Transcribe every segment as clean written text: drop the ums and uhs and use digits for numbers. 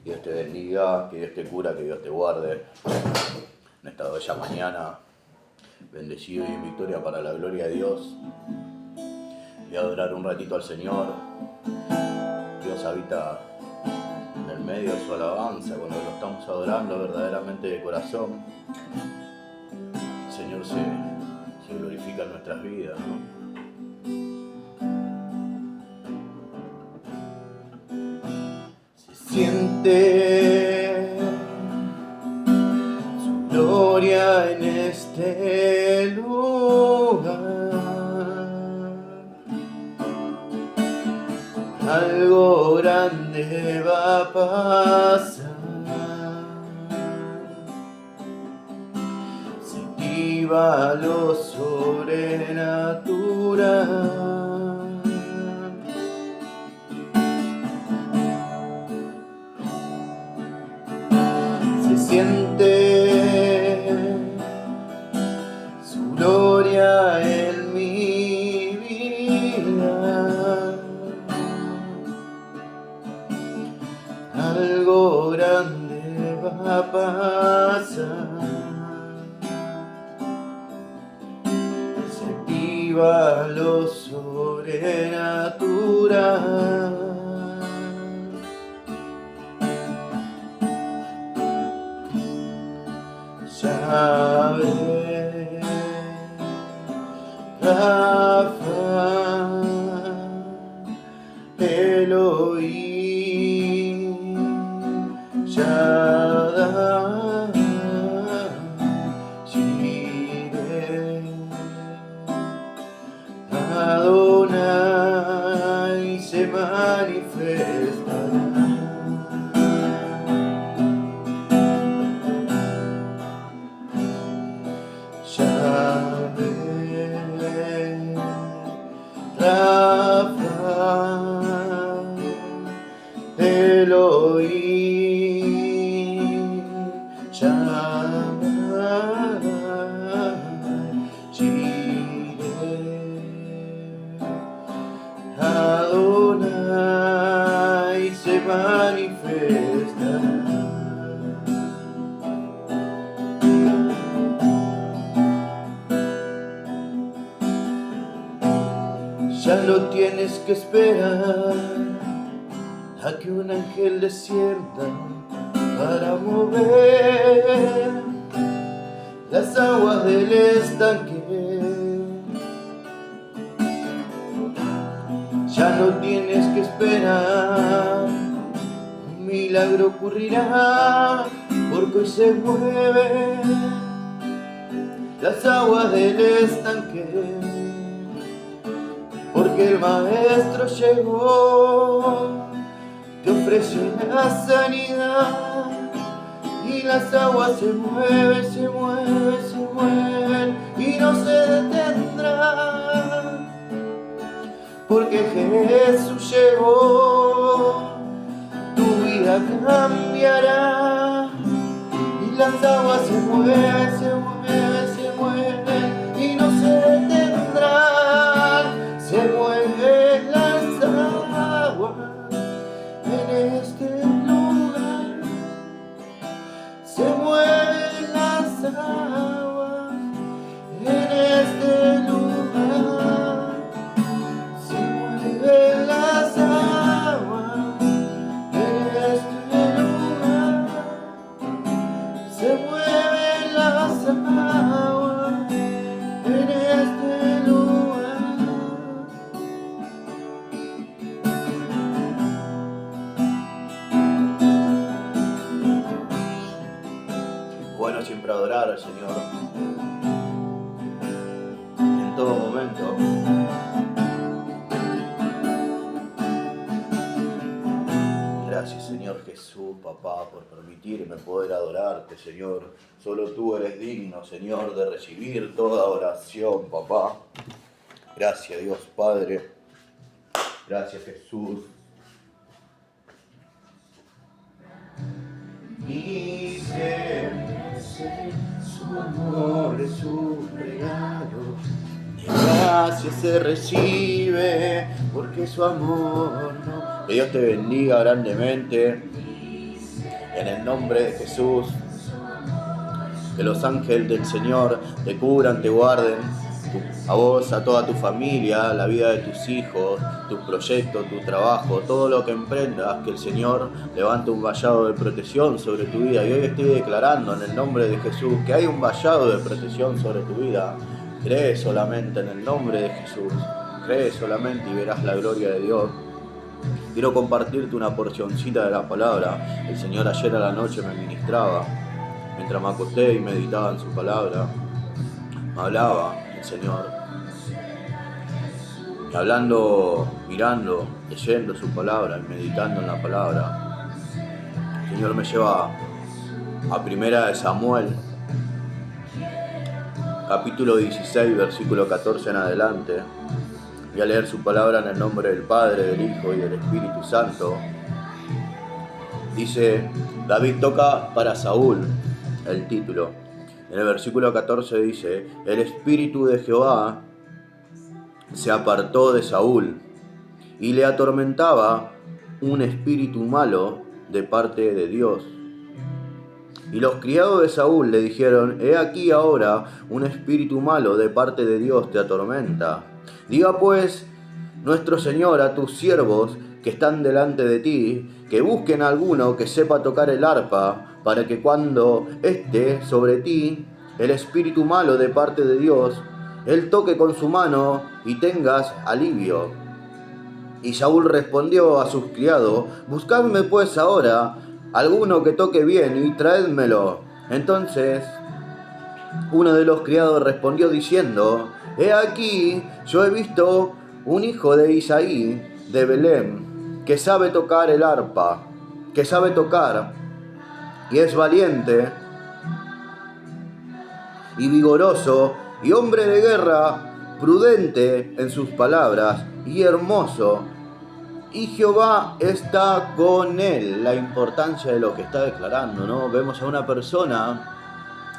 Que Dios te bendiga, que Dios te cura, que Dios te guarde. En esta bella mañana, bendecido y en victoria para la gloria de Dios. Voy a adorar un ratito al Señor. Dios habita en el medio de su alabanza cuando lo estamos adorando verdaderamente de corazón. El Señor se glorifica en nuestras vidas, ¿no? Siente su gloria en este lugar. Algo grande va a pasar. Se activa lo sobrenatural. Siente su gloria en mi vida. Algo grande va a pasar. Se activa lo sobrenatural. Yahvé, Rafa, Elohim, Shaddai, Jireh, Adonai se manifestará. Elohim, Shaddai, Jireh, Adonai se manifestará. Ya no tienes que esperar a que un ángel descienda para mover las aguas del estanque. Ya no tienes que esperar, un milagro ocurrirá, porque hoy se mueven las aguas del estanque. Porque el Maestro llegó, te ofrece la sanidad, y las aguas se mueven, se mueven, se mueven, y no se detendrán. Porque Jesús llegó, tu vida cambiará, y las aguas se mueven, se mueven, se mueven, y no se detendrán. Se mueven las aguas en este lugar. Se mueven las aguas en este lugar. Se mueven las aguas en este lugar. Se mueven las aguas en este lugar. Bueno, siempre adorar al Señor en todo momento. Gracias, Señor Jesús, papá, por permitirme poder adorarte, Señor. Solo tú eres digno, Señor, de recibir toda oración, papá. Gracias, Dios Padre. Gracias, Jesús. Y su amor es un regalo, de gracia se recibe, porque su amor no. Que Dios te bendiga grandemente. En el nombre de Jesús, que los ángeles del Señor te cubran, te guarden, a vos, a toda tu familia, la vida de tus hijos, tus proyectos, tu trabajo, todo lo que emprendas, que el Señor levante un vallado de protección sobre tu vida. Y hoy estoy declarando en el nombre de Jesús que hay un vallado de protección sobre tu vida. Cree solamente en el nombre de Jesús, cree solamente y verás la gloria de Dios. Quiero compartirte una porcioncita de la palabra. El Señor ayer a la noche me ministraba, mientras me acosté y meditaba en su palabra. Me hablaba el Señor, y hablando, mirando, leyendo su palabra y meditando en la palabra, el Señor me lleva a Primera de Samuel, capítulo 16, versículo 14 en adelante. Voy a leer su palabra en el nombre del Padre, del Hijo y del Espíritu Santo. Dice: David toca para Saúl, el título. En el versículo 14 dice: el espíritu de Jehová se apartó de Saúl, y le atormentaba un espíritu malo de parte de Dios. Y los criados de Saúl le dijeron: he aquí ahora un espíritu malo de parte de Dios te atormenta. Diga pues nuestro Señor a tus siervos que están delante de ti, que busquen a alguno que sepa tocar el arpa, para que cuando esté sobre ti el espíritu malo de parte de Dios, él toque con su mano y tengas alivio. Y Saúl respondió a sus criados: buscadme pues ahora alguno que toque bien y traédmelo. Entonces uno de los criados respondió diciendo: he aquí, yo he visto un hijo de Isaí de Belén, que sabe tocar el arpa, que sabe tocar, y es valiente y vigoroso, y hombre de guerra, prudente en sus palabras, y hermoso, y Jehová está con él. La importancia de lo que está declarando, ¿no? Vemos a una persona,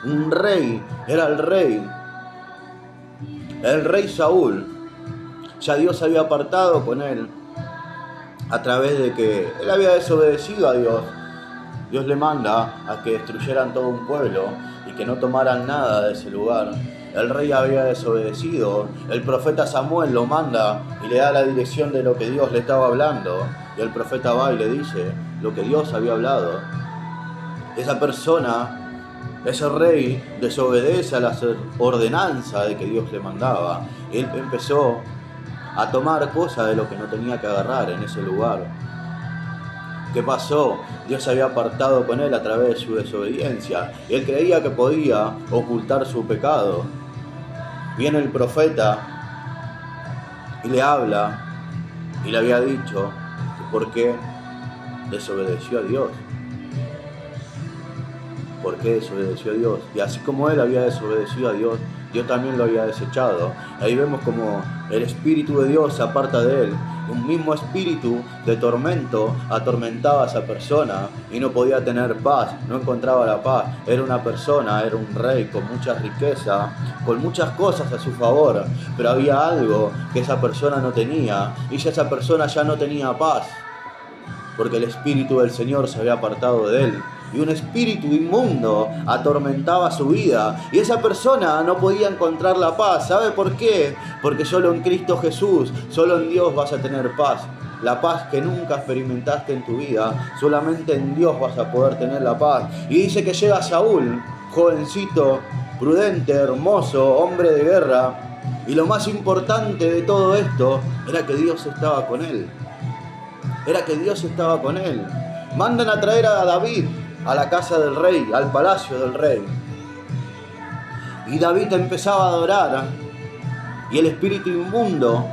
un rey, era el rey Saúl. Ya Dios había apartado con él a través de que él había desobedecido a Dios. Dios le manda a que destruyeran todo un pueblo y que no tomaran nada de ese lugar. El rey había desobedecido. El profeta Samuel lo manda y le da la dirección de lo que Dios le estaba hablando. Y el profeta va y le dice lo que Dios había hablado. Esa persona, ese rey, desobedece a la ordenanza de que Dios le mandaba. Él empezó a tomar cosas de lo que no tenía que agarrar en ese lugar. ¿Qué pasó? Dios se había apartado con él a través de su desobediencia. Y él creía que podía ocultar su pecado. Viene el profeta y le habla y le había dicho que por qué desobedeció a Dios. ¿Por qué desobedeció a Dios? Y así como él había desobedecido a Dios, Dios también lo había desechado. Ahí vemos como el Espíritu de Dios se aparta de él. Un mismo espíritu de tormento atormentaba a esa persona y no podía tener paz, no encontraba la paz. Era una persona, era un rey con mucha riqueza, con muchas cosas a su favor, pero había algo que esa persona no tenía, y ya esa persona ya no tenía paz, porque el Espíritu del Señor se había apartado de él. Y un espíritu inmundo atormentaba su vida. Y esa persona no podía encontrar la paz. ¿Sabe por qué? Porque solo en Cristo Jesús, solo en Dios vas a tener paz. La paz que nunca experimentaste en tu vida, solamente en Dios vas a poder tener la paz. Y dice que llega Saúl, jovencito, prudente, hermoso, hombre de guerra. Y lo más importante de todo esto era que Dios estaba con él. Era que Dios estaba con él. Mandan a traer a David a la casa del rey, al palacio del rey. Y David empezaba a adorar, y el espíritu inmundo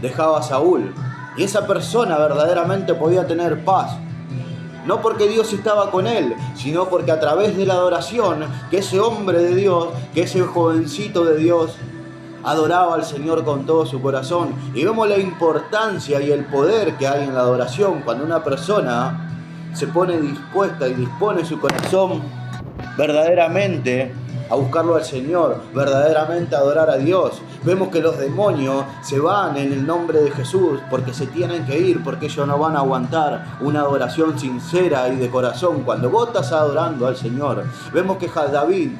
dejaba a Saúl. Y esa persona verdaderamente podía tener paz. No porque Dios estaba con él, sino porque a través de la adoración, que ese hombre de Dios, que ese jovencito de Dios, adoraba al Señor con todo su corazón. Y vemos la importancia y el poder que hay en la adoración cuando una persona se pone dispuesta y dispone su corazón verdaderamente a buscarlo al Señor, verdaderamente a adorar a Dios. Vemos que los demonios se van en el nombre de Jesús porque se tienen que ir, porque ellos no van a aguantar una adoración sincera y de corazón. Cuando vos estás adorando al Señor, vemos que David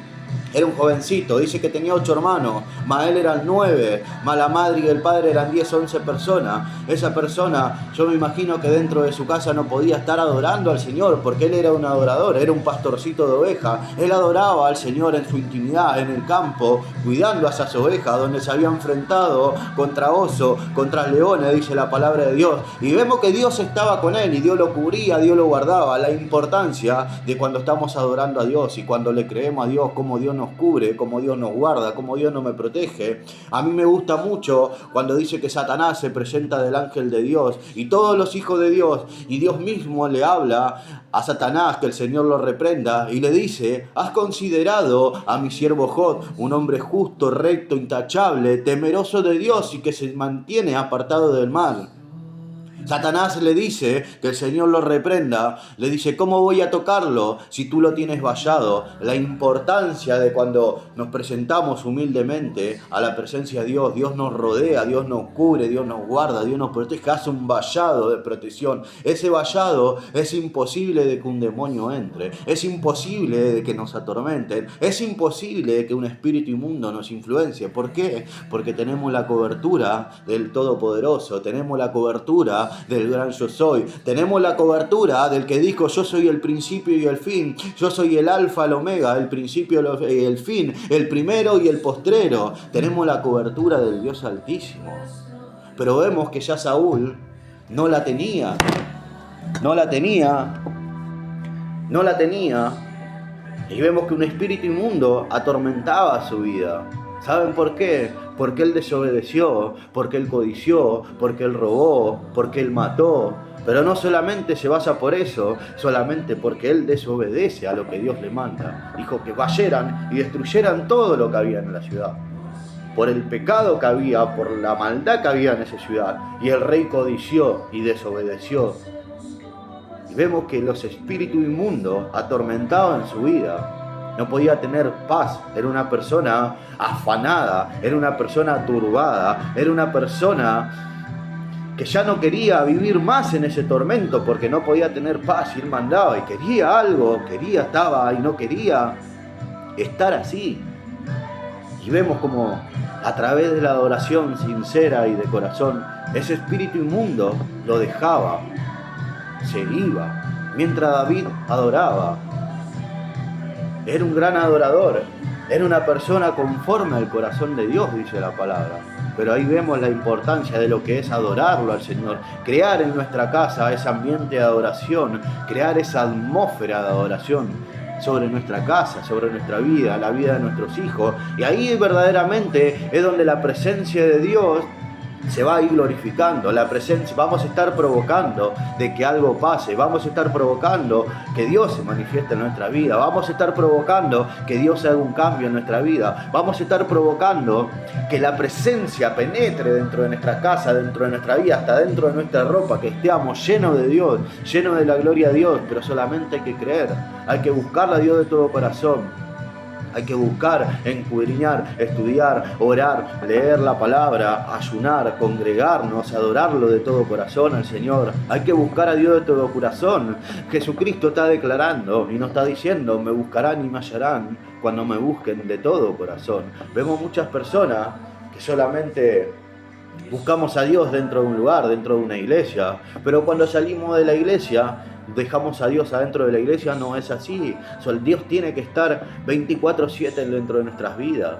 era un jovencito, dice que tenía 8 hermanos, más él eran 9, más la madre y el padre eran 10, 11 personas. Esa persona, yo me imagino que dentro de su casa no podía estar adorando al Señor, porque él era un adorador, era un pastorcito de ovejas. Él adoraba al Señor en su intimidad, en el campo, cuidando a esas ovejas, donde se había enfrentado contra oso, contra leones, dice la palabra de Dios. Y vemos que Dios estaba con él, y Dios lo cubría, Dios lo guardaba. La importancia de cuando estamos adorando a Dios y cuando le creemos a Dios, cómo Dios nos cubre, cómo Dios nos guarda, cómo Dios nos me protege. A mí me gusta mucho cuando dice que Satanás se presenta del ángel de Dios y todos los hijos de Dios, y Dios mismo le habla a Satanás, que el Señor lo reprenda, y le dice: ¿has considerado a mi siervo Job, un hombre justo, recto, intachable, temeroso de Dios y que se mantiene apartado del mal? Satanás le dice que el Señor lo reprenda, le dice: ¿cómo voy a tocarlo si tú lo tienes vallado? La importancia de cuando nos presentamos humildemente a la presencia de Dios, Dios nos rodea, Dios nos cubre, Dios nos guarda, Dios nos protege, hace un vallado de protección. Ese vallado es imposible de que un demonio entre, es imposible de que nos atormenten, es imposible de que un espíritu inmundo nos influencie. ¿Por qué? Porque tenemos la cobertura del Todopoderoso, tenemos la cobertura del gran yo soy, tenemos la cobertura del que dijo: yo soy el principio y el fin, yo soy el alfa, el omega, el principio y el fin, el primero y el postrero. Tenemos la cobertura del Dios Altísimo. Pero vemos que ya Saúl no la tenía, y vemos que un espíritu inmundo atormentaba su vida. ¿Saben por qué? Porque él desobedeció, porque él codició, porque él robó, porque él mató. Pero no solamente se basa por eso, solamente porque él desobedece a lo que Dios le manda. Dijo que vayeran y destruyeran todo lo que había en la ciudad. Por el pecado que había, por la maldad que había en esa ciudad. Y el rey codició y desobedeció. Y vemos que los espíritus inmundos atormentaban su vida. No podía tener paz, era una persona afanada, era una persona turbada, era una persona que ya no quería vivir más en ese tormento porque no podía tener paz, y él mandaba y quería algo, estaba y no quería estar así. Y vemos como a través de la adoración sincera y de corazón, ese espíritu inmundo lo dejaba, se iba, mientras David adoraba. Era un gran adorador, era una persona conforme al corazón de Dios, dice la palabra. Pero ahí vemos la importancia de lo que es adorarlo al Señor, crear en nuestra casa ese ambiente de adoración, crear esa atmósfera de adoración sobre nuestra casa, sobre nuestra vida, la vida de nuestros hijos. Y ahí verdaderamente es donde la presencia de Dios se va a ir glorificando. La presencia, vamos a estar provocando de que algo pase, vamos a estar provocando que Dios se manifieste en nuestra vida, vamos a estar provocando que Dios haga un cambio en nuestra vida, vamos a estar provocando que la presencia penetre dentro de nuestra casa, dentro de nuestra vida, hasta dentro de nuestra ropa, que estemos llenos de Dios, llenos de la gloria de Dios. Pero solamente hay que creer, hay que buscar a Dios de todo corazón. Hay que buscar, escudriñar, estudiar, orar, leer la palabra, ayunar, congregarnos, adorarlo de todo corazón al Señor. Hay que buscar a Dios de todo corazón. Jesucristo está declarando y nos está diciendo: me buscarán y me hallarán cuando me busquen de todo corazón. Vemos muchas personas que solamente buscamos a Dios dentro de un lugar, dentro de una iglesia, pero cuando salimos de la iglesia dejamos a Dios adentro de la iglesia. No es así. Dios tiene que estar 24/7 dentro de nuestras vidas.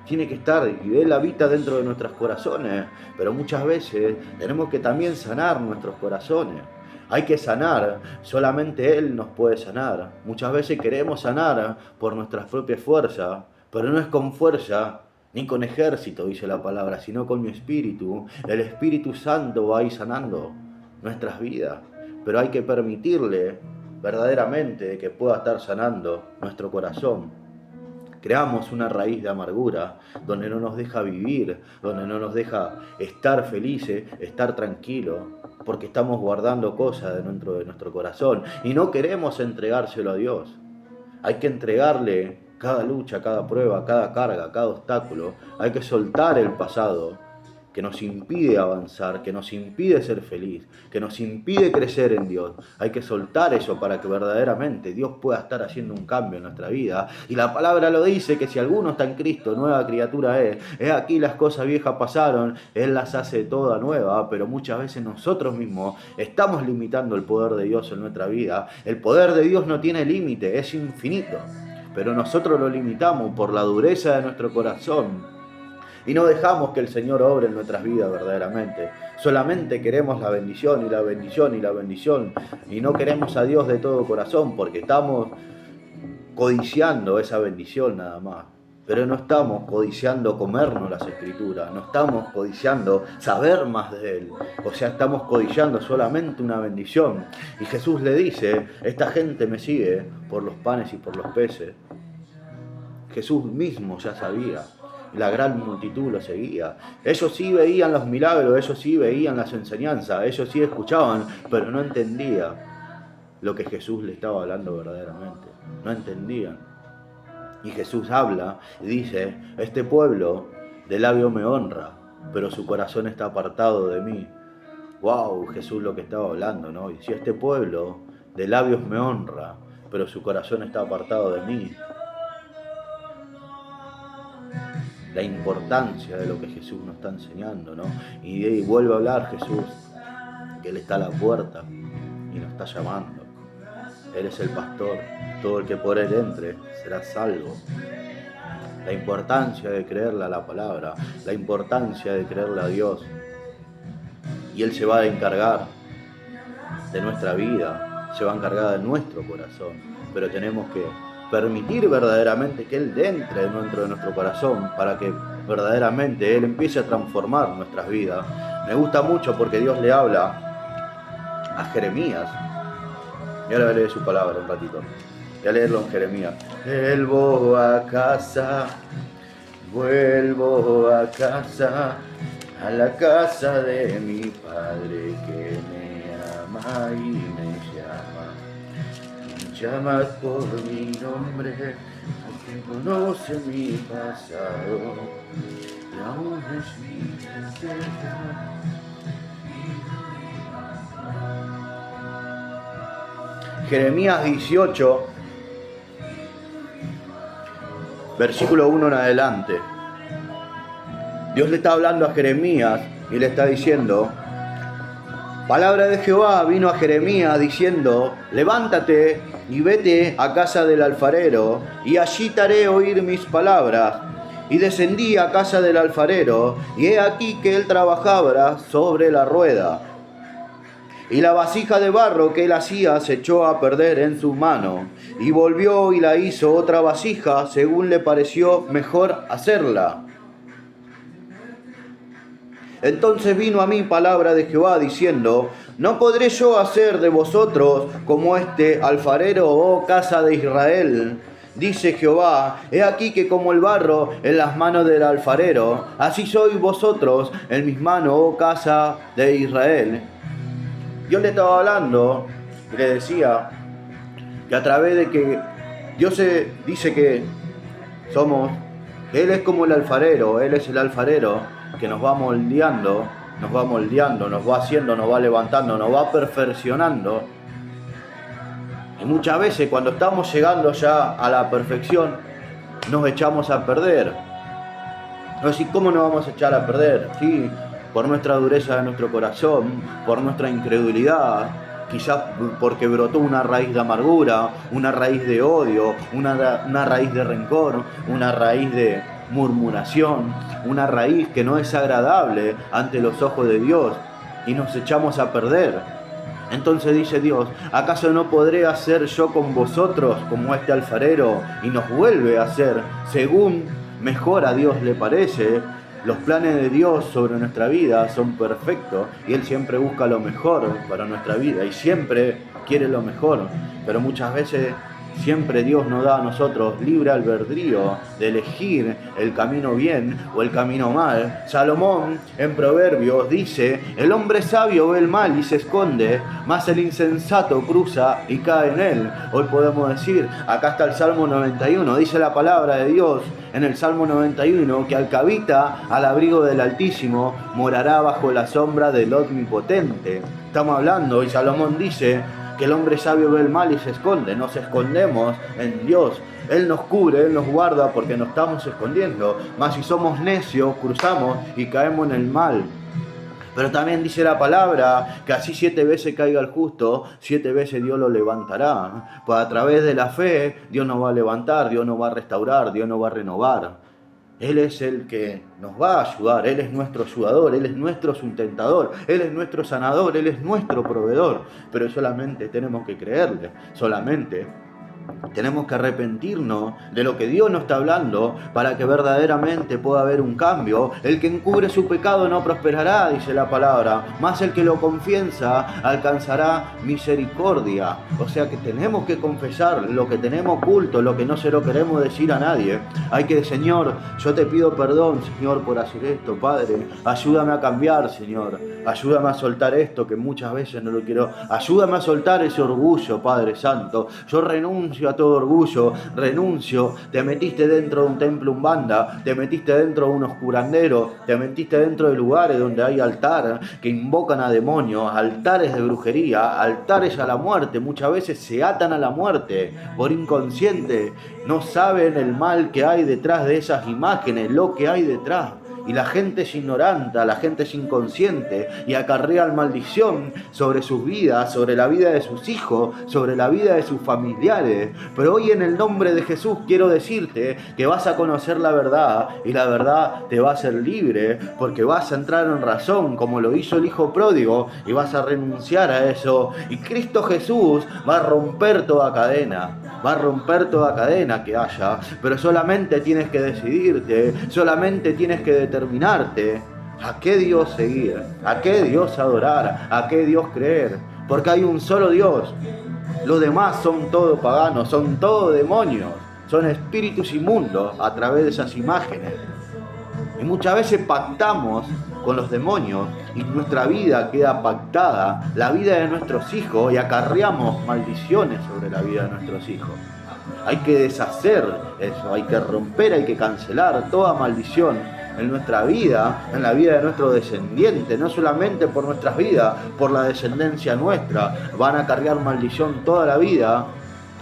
Tiene que estar, y Él habita dentro de nuestros corazones. Pero muchas veces tenemos que también sanar nuestros corazones. Hay que sanar, solamente Él nos puede sanar. Muchas veces queremos sanar por nuestras propias fuerzas, pero no es con fuerza ni con ejército, dice la palabra, sino con mi espíritu. El Espíritu Santo va a ir sanando nuestras vidas. Pero hay que permitirle verdaderamente que pueda estar sanando nuestro corazón. Creamos una raíz de amargura donde no nos deja vivir, donde no nos deja estar felices, estar tranquilos, porque estamos guardando cosas dentro de nuestro corazón y no queremos entregárselo a Dios. Hay que entregarle cada lucha, cada prueba, cada carga, cada obstáculo. Hay que soltar el pasado que nos impide avanzar, que nos impide ser feliz, que nos impide crecer en Dios. Hay que soltar eso para que verdaderamente Dios pueda estar haciendo un cambio en nuestra vida. Y la palabra lo dice, que si alguno está en Cristo, nueva criatura es. Aquí las cosas viejas pasaron, Él las hace toda nueva, pero muchas veces nosotros mismos estamos limitando el poder de Dios en nuestra vida. El poder de Dios no tiene límite, es infinito, pero nosotros lo limitamos por la dureza de nuestro corazón. Y no dejamos que el Señor obre en nuestras vidas verdaderamente. Solamente queremos la bendición y la bendición y la bendición. Y no queremos a Dios de todo corazón porque estamos codiciando esa bendición nada más. Pero no estamos codiciando comernos las Escrituras. No estamos codiciando saber más de Él. O sea, estamos codiciando solamente una bendición. Y Jesús le dice, esta gente me sigue por los panes y por los peces. Jesús mismo ya sabía. La gran multitud lo seguía. Ellos sí veían los milagros, ellos sí veían las enseñanzas, ellos sí escuchaban, pero no entendían lo que Jesús le estaba hablando verdaderamente. No entendían. Y Jesús habla y dice, este pueblo de labio me honra, pero su corazón está apartado de mí. Wow, Jesús lo que estaba hablando, ¿no? Y si este pueblo de labios me honra, pero su corazón está apartado de mí. La importancia de lo que Jesús nos está enseñando, ¿no? Y vuelve a hablar Jesús, que Él está a la puerta y nos está llamando. Él es el pastor, todo el que por Él entre será salvo. La importancia de creerle a la palabra, la importancia de creerle a Dios. Y Él se va a encargar de nuestra vida, se va a encargar de nuestro corazón, pero tenemos que permitir verdaderamente que Él entre dentro de nuestro corazón para que verdaderamente Él empiece a transformar nuestras vidas. Me gusta mucho porque Dios le habla a Jeremías. Y ahora voy a leer su palabra un ratito. Voy a leerlo en Jeremías. Vuelvo a casa, a la casa de mi Padre que me ama y me llama. Llamas por mi nombre, porque conoce mi pasado y aún es mi certeza. Jeremías 18, versículo 1 en adelante. Dios le está hablando a Jeremías y le está diciendo: palabra de Jehová vino a Jeremías diciendo: levántate y vete a casa del alfarero, y allí te haré oír mis palabras. Y descendí a casa del alfarero, y he aquí que él trabajaba sobre la rueda. Y la vasija de barro que él hacía se echó a perder en su mano, y volvió y la hizo otra vasija, según le pareció mejor hacerla. Entonces vino a mí palabra de Jehová diciendo: ¿no podré yo hacer de vosotros como este alfarero, oh casa de Israel? Dice Jehová: he aquí que como el barro en las manos del alfarero, así sois vosotros en mis manos, oh casa de Israel. Dios le estaba hablando y le decía que a través de que Dios dice que Él es como el alfarero, Él es el alfarero que nos va moldeando, nos va haciendo, nos va levantando, nos va perfeccionando. Y muchas veces cuando estamos llegando ya a la perfección, nos echamos a perder. No decir, ¿cómo nos vamos a echar a perder? Sí, por nuestra dureza de nuestro corazón, por nuestra incredulidad, quizás porque brotó una raíz de amargura, una raíz de odio, una raíz de rencor, una raíz de murmuración, una raíz que no es agradable ante los ojos de Dios, y nos echamos a perder. Entonces dice Dios: ¿acaso no podré hacer yo con vosotros como este alfarero? Y nos vuelve a hacer según mejor a Dios le parece. Los planes de Dios sobre nuestra vida son perfectos y Él siempre busca lo mejor para nuestra vida y siempre quiere lo mejor. Pero muchas veces Siempre Dios nos da a nosotros libre albedrío de elegir el camino bien o el camino mal. Salomón en Proverbios dice: el hombre sabio ve el mal y se esconde, mas el insensato cruza y cae en él. Hoy podemos decir, acá está el Salmo 91, dice la palabra de Dios en el Salmo 91, que al que habita al abrigo del Altísimo morará bajo la sombra del Omnipotente. Estamos hablando, y Salomón dice que el hombre sabio ve el mal y se esconde. Nos escondemos en Dios. Él nos cubre, Él nos guarda porque nos estamos escondiendo. Mas si somos necios, cruzamos y caemos en el mal. Pero también dice la palabra que así 7 veces caiga el justo, 7 veces Dios lo levantará. Pues a través de la fe Dios nos va a levantar, Dios nos va a restaurar, Dios nos va a renovar. Él es el que nos va a ayudar, Él es nuestro ayudador, Él es nuestro sustentador, Él es nuestro sanador, Él es nuestro proveedor. Pero solamente tenemos que creerle, solamente tenemos que arrepentirnos de lo que Dios nos está hablando para que verdaderamente pueda haber un cambio. El que encubre su pecado no prosperará, dice la palabra, mas el que lo confiesa alcanzará misericordia. O sea que tenemos que confesar lo que tenemos oculto, lo que no se lo queremos decir a nadie. Hay que, Señor, yo te pido perdón, Señor, por hacer esto, Padre. Ayúdame a cambiar, Señor. Ayúdame a soltar esto que muchas veces no lo quiero. Ayúdame a soltar ese orgullo, Padre Santo. Yo renuncio a todo orgullo, renuncio. Te metiste dentro de un templo umbanda, te metiste dentro de unos curanderos, te metiste dentro de lugares donde hay altar que invocan a demonios, altares de brujería, altares a la muerte. Muchas veces se atan a la muerte por inconsciente. No saben el mal que hay detrás de esas imágenes, lo que hay detrás. Y la gente es ignorante, la gente es inconsciente y acarrea maldición sobre sus vidas, sobre la vida de sus hijos, sobre la vida de sus familiares. Pero hoy en el nombre de Jesús quiero decirte que vas a conocer la verdad y la verdad te va a hacer libre, porque vas a entrar en razón como lo hizo el hijo pródigo y vas a renunciar a eso. Y Cristo Jesús va a romper toda cadena. Va a romper toda cadena que haya, pero solamente tienes que decidirte, solamente tienes que determinarte a qué Dios seguir, a qué Dios adorar, a qué Dios creer, porque hay un solo Dios. Los demás son todos paganos, son todos demonios, son espíritus inmundos a través de esas imágenes. Y muchas veces pactamos con los demonios y nuestra vida queda pactada, la vida de nuestros hijos, y acarreamos maldiciones sobre la vida de nuestros hijos. Hay que deshacer eso, hay que romper, hay que cancelar toda maldición en nuestra vida, en la vida de nuestros descendientes, no solamente por nuestras vidas, por la descendencia nuestra. Van a cargar maldición toda la vida,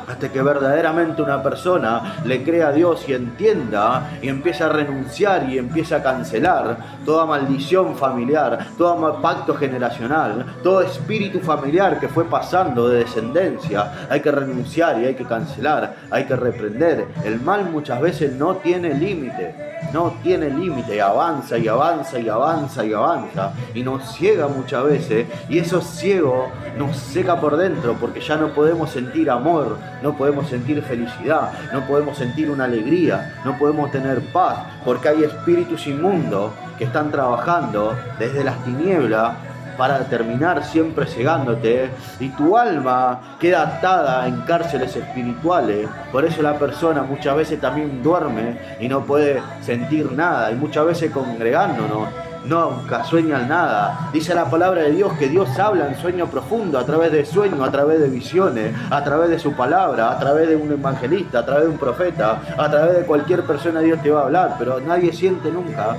hasta que verdaderamente una persona le crea a Dios y entienda y empieza a renunciar y empieza a cancelar toda maldición familiar, todo pacto generacional, todo espíritu familiar que fue pasando de descendencia. Hay que renunciar y hay que cancelar, hay que reprender. El mal muchas veces no tiene límite. No tiene límite, avanza y avanza y avanza y avanza y nos ciega muchas veces, y eso ciego nos seca por dentro, porque ya no podemos sentir amor, no podemos sentir felicidad, no podemos sentir una alegría, no podemos tener paz, porque hay espíritus inmundos que están trabajando desde las tinieblas para terminar siempre cegándote, y tu alma queda atada en cárceles espirituales. Por eso la persona muchas veces también duerme y no puede sentir nada, y muchas veces congregándonos nunca sueñan nada. Dice la palabra de Dios que Dios habla en sueño profundo, a través de sueños, a través de visiones, a través de su palabra, a través de un evangelista, a través de un profeta, a través de cualquier persona Dios te va a hablar, pero nadie siente nunca.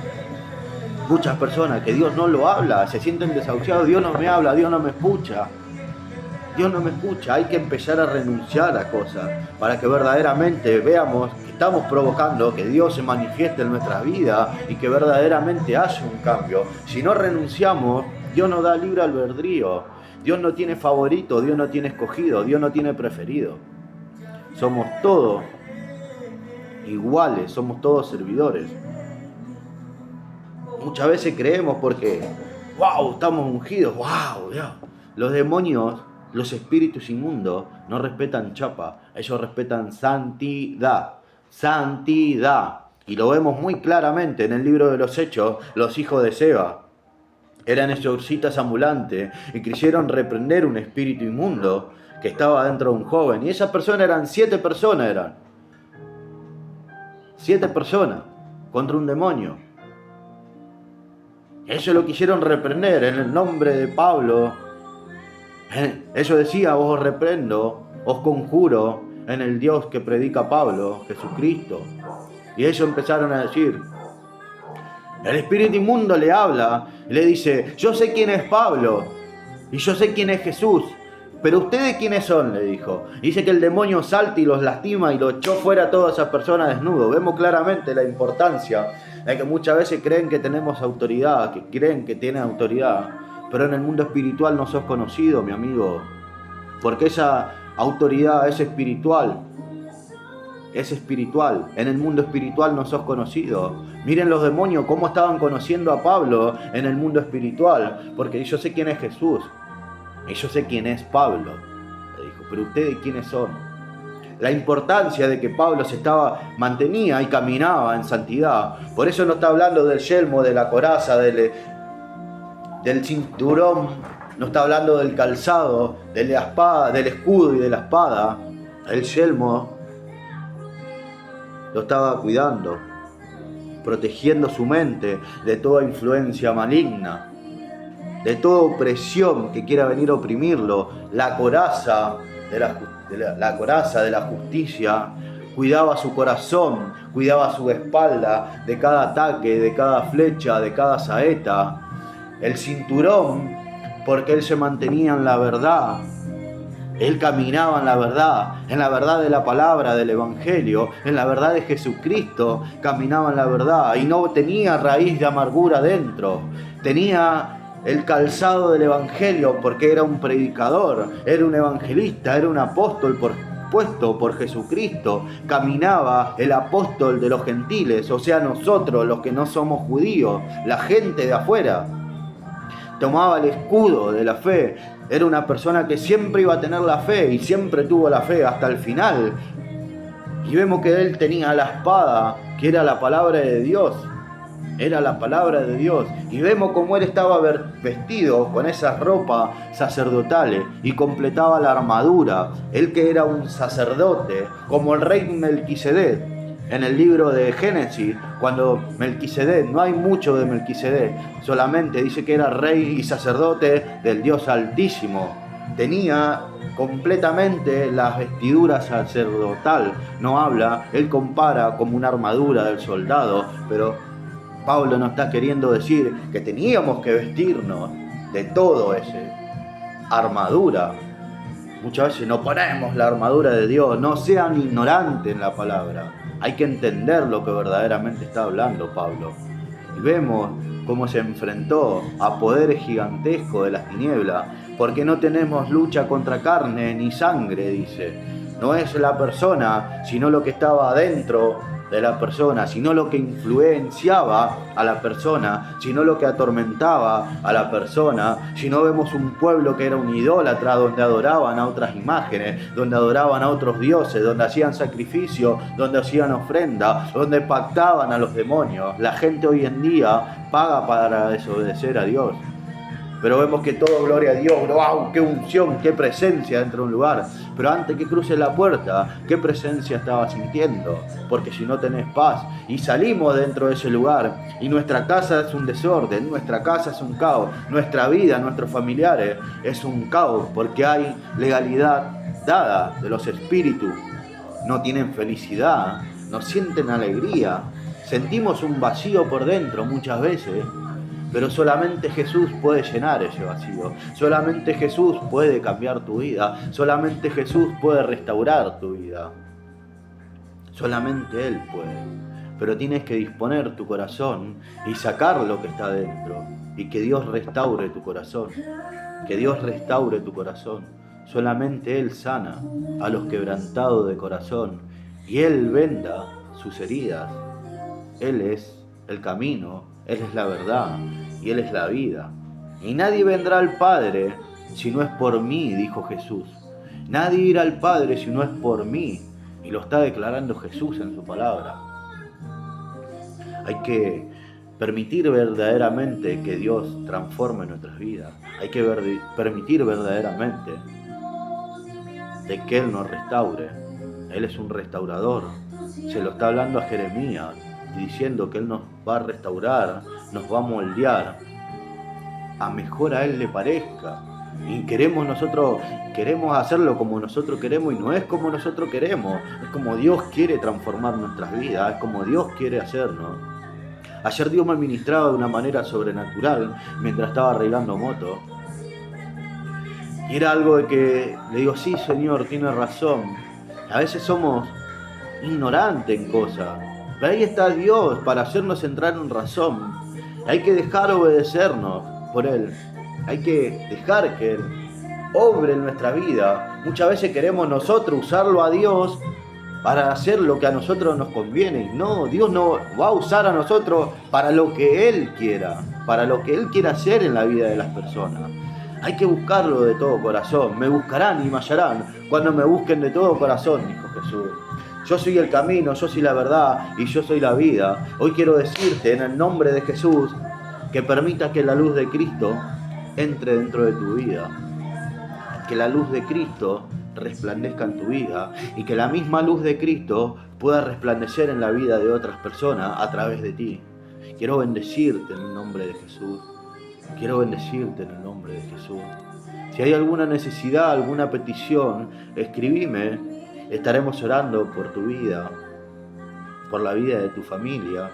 Muchas personas que Dios no lo habla, se sienten desahuciados. Dios no me habla, Dios no me escucha. Dios no me escucha. Hay que empezar a renunciar a cosas para que verdaderamente veamos que estamos provocando que Dios se manifieste en nuestra vida y que verdaderamente haya un cambio. Si no renunciamos, Dios nos da libre albedrío. Dios no tiene favorito, Dios no tiene escogido, Dios no tiene preferido. Somos todos iguales, somos todos servidores. Muchas veces creemos porque, wow, estamos ungidos, wow, Dios. Los demonios, los espíritus inmundos, no respetan chapa, ellos respetan santidad, santidad. Y lo vemos muy claramente en el libro de los Hechos. Los hijos de Seba eran exorcistas ambulantes y quisieron reprender un espíritu inmundo que estaba dentro de un joven. Y esas personas eran 7 personas, 7 personas contra un demonio. Ellos lo quisieron reprender en el nombre de Pablo. Ellos decían, os reprendo, os conjuro en el Dios que predica Pablo, Jesucristo. Y ellos empezaron a decir, el espíritu inmundo le habla y le dice, yo sé quién es Pablo y yo sé quién es Jesús, pero ¿ustedes quiénes son?, le dijo. Dice que el demonio salta y los lastima y lo echó fuera a todas esas personas desnudos. Vemos claramente la importancia de que muchas veces creen que tenemos autoridad, que creen que tienen autoridad, pero en el mundo espiritual no sos conocido, mi amigo, porque esa autoridad es espiritual. Es espiritual. En el mundo espiritual no sos conocido. Miren los demonios cómo estaban conociendo a Pablo en el mundo espiritual, porque yo sé quién es Jesús y yo sé quién es Pablo, le dijo, pero ustedes quiénes son. La importancia de que Pablo mantenía y caminaba en santidad. Por eso no está hablando del yelmo, de la coraza, del cinturón, no está hablando del calzado, de la espada, del escudo y de la espada. El yelmo lo estaba cuidando, protegiendo su mente de toda influencia maligna, de toda opresión que quiera venir a oprimirlo. La coraza de la justicia cuidaba su corazón, cuidaba su espalda de cada ataque, de cada flecha, de cada saeta. El cinturón, porque él se mantenía en la verdad. Él caminaba en la verdad de la palabra, del Evangelio, en la verdad de Jesucristo, caminaba en la verdad y no tenía raíz de amargura dentro. Tenía el calzado del Evangelio porque era un predicador, era un evangelista, era un apóstol puesto por Jesucristo. Caminaba el apóstol de los gentiles, o sea, nosotros los que no somos judíos, la gente de afuera. Tomaba el escudo de la fe. Era una persona que siempre iba a tener la fe y siempre tuvo la fe hasta el final. Y vemos que él tenía la espada, que era la palabra de Dios. Era la palabra de Dios. Y vemos cómo él estaba vestido con esas ropas sacerdotales y completaba la armadura. Él que era un sacerdote, como el rey Melquisedec. En el libro de Génesis, cuando Melquisedec, no hay mucho de Melquisedec, solamente dice que era rey y sacerdote del Dios Altísimo. Tenía completamente las vestiduras sacerdotal, no habla, él compara como una armadura del soldado, pero Pablo nos está queriendo decir que teníamos que vestirnos de todo ese armadura. Muchas veces no ponemos la armadura de Dios, no sean ignorantes en la palabra. Hay que entender lo que verdaderamente está hablando Pablo. Y vemos cómo se enfrentó a poderes gigantescos de las tinieblas, porque no tenemos lucha contra carne ni sangre, dice. No es la persona, sino lo que estaba adentro de la persona, sino lo que influenciaba a la persona, sino lo que atormentaba a la persona. Si no, vemos un pueblo que era un idólatra, donde adoraban a otras imágenes, donde adoraban a otros dioses, donde hacían sacrificio, donde hacían ofrenda, donde pactaban a los demonios. La gente hoy en día paga para desobedecer a Dios. Pero vemos que todo, gloria a Dios, ¡wow! ¡Qué unción, qué presencia dentro de un lugar! Pero antes que cruces la puerta, ¿qué presencia estabas sintiendo? Porque si no tenés paz, y salimos dentro de ese lugar, y nuestra casa es un desorden, nuestra casa es un caos, nuestra vida, nuestros familiares es un caos, porque hay legalidad dada de los espíritus. No tienen felicidad, no sienten alegría, sentimos un vacío por dentro muchas veces. Pero solamente Jesús puede llenar ese vacío. Solamente Jesús puede cambiar tu vida. Solamente Jesús puede restaurar tu vida. Solamente Él puede. Pero tienes que disponer tu corazón y sacar lo que está dentro. Y que Dios restaure tu corazón. Que Dios restaure tu corazón. Solamente Él sana a los quebrantados de corazón. Y Él venda sus heridas. Él es el camino. Él es la verdad y Él es la vida. Y nadie vendrá al Padre si no es por mí, dijo Jesús. Nadie irá al Padre si no es por mí. Y lo está declarando Jesús en su palabra. Hay que permitir verdaderamente que Dios transforme nuestras vidas. Hay que permitir verdaderamente de que Él nos restaure. Él es un restaurador. Se lo está hablando a Jeremías, diciendo que Él nos va a restaurar, nos va a moldear a mejor a Él le parezca. Y queremos hacerlo como nosotros queremos, y no es como nosotros queremos, es como Dios quiere transformar nuestras vidas, es como Dios quiere hacernos. Ayer Dios me ministraba de una manera sobrenatural mientras estaba arreglando moto. Y era algo de que le digo, sí, Señor, tiene razón. A veces somos ignorantes en cosas, pero ahí está Dios para hacernos entrar en razón. Hay que dejar obedecernos por Él. Hay que dejar que Él obre en nuestra vida. Muchas veces queremos nosotros usarlo a Dios para hacer lo que a nosotros nos conviene. No, Dios no va a usar a nosotros para lo que Él quiera, para lo que Él quiera hacer en la vida de las personas. Hay que buscarlo de todo corazón. Me buscarán y me hallarán cuando me busquen de todo corazón, dijo Jesús. Yo soy el camino, yo soy la verdad y yo soy la vida. Hoy quiero decirte en el nombre de Jesús que permita que la luz de Cristo entre dentro de tu vida. Que la luz de Cristo resplandezca en tu vida y que la misma luz de Cristo pueda resplandecer en la vida de otras personas a través de ti. Quiero bendecirte en el nombre de Jesús. Quiero bendecirte en el nombre de Jesús. Si hay alguna necesidad, alguna petición, escribime. Estaremos orando por tu vida, por la vida de tu familia.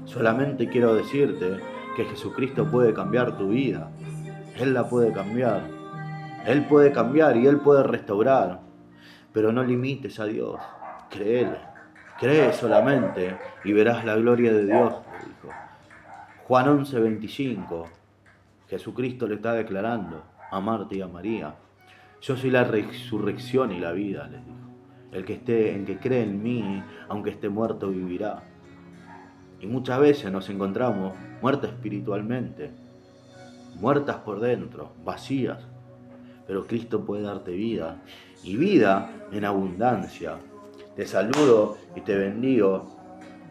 Solamente quiero decirte que Jesucristo puede cambiar tu vida. Él la puede cambiar. Él puede cambiar y Él puede restaurar. Pero no limites a Dios. Créele. Cree solamente y verás la gloria de Dios, dijo. Juan 11:25. Jesucristo le está declarando a Marta y a María. Yo soy la resurrección y la vida, les dijo. El que cree en mí, aunque esté muerto, vivirá. Y muchas veces nos encontramos muertos espiritualmente, muertas por dentro, vacías. Pero Cristo puede darte vida, y vida en abundancia. Te saludo y te bendigo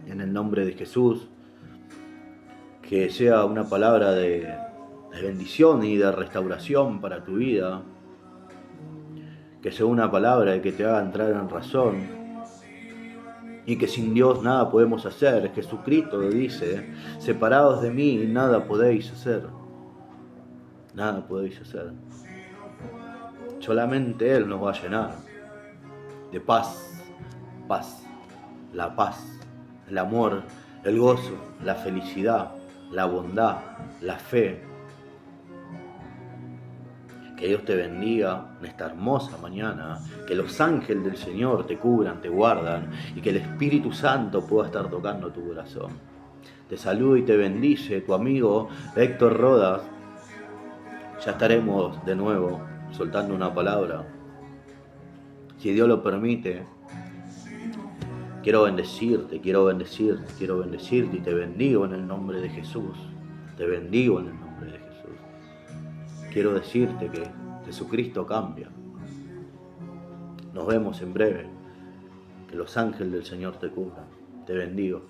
en el nombre de Jesús. Que sea una palabra de bendición y de restauración para tu vida. Que sea una palabra que te haga entrar en razón. Y que sin Dios nada podemos hacer. Jesucristo dice, separados de mí nada podéis hacer. Nada podéis hacer. Solamente Él nos va a llenar de paz, la paz, el amor, el gozo, la felicidad, la bondad, la fe. Que Dios te bendiga en esta hermosa mañana, que los ángeles del Señor te cubran, te guardan y que el Espíritu Santo pueda estar tocando tu corazón. Te saludo y te bendice tu amigo Héctor Rodas. Ya estaremos de nuevo soltando una palabra. Si Dios lo permite, quiero bendecirte y te bendigo en el nombre de Jesús. Te bendigo en el nombre de Jesús. Quiero decirte que Jesucristo cambia. Nos vemos en breve. Que los ángeles del Señor te cubran. Te bendigo.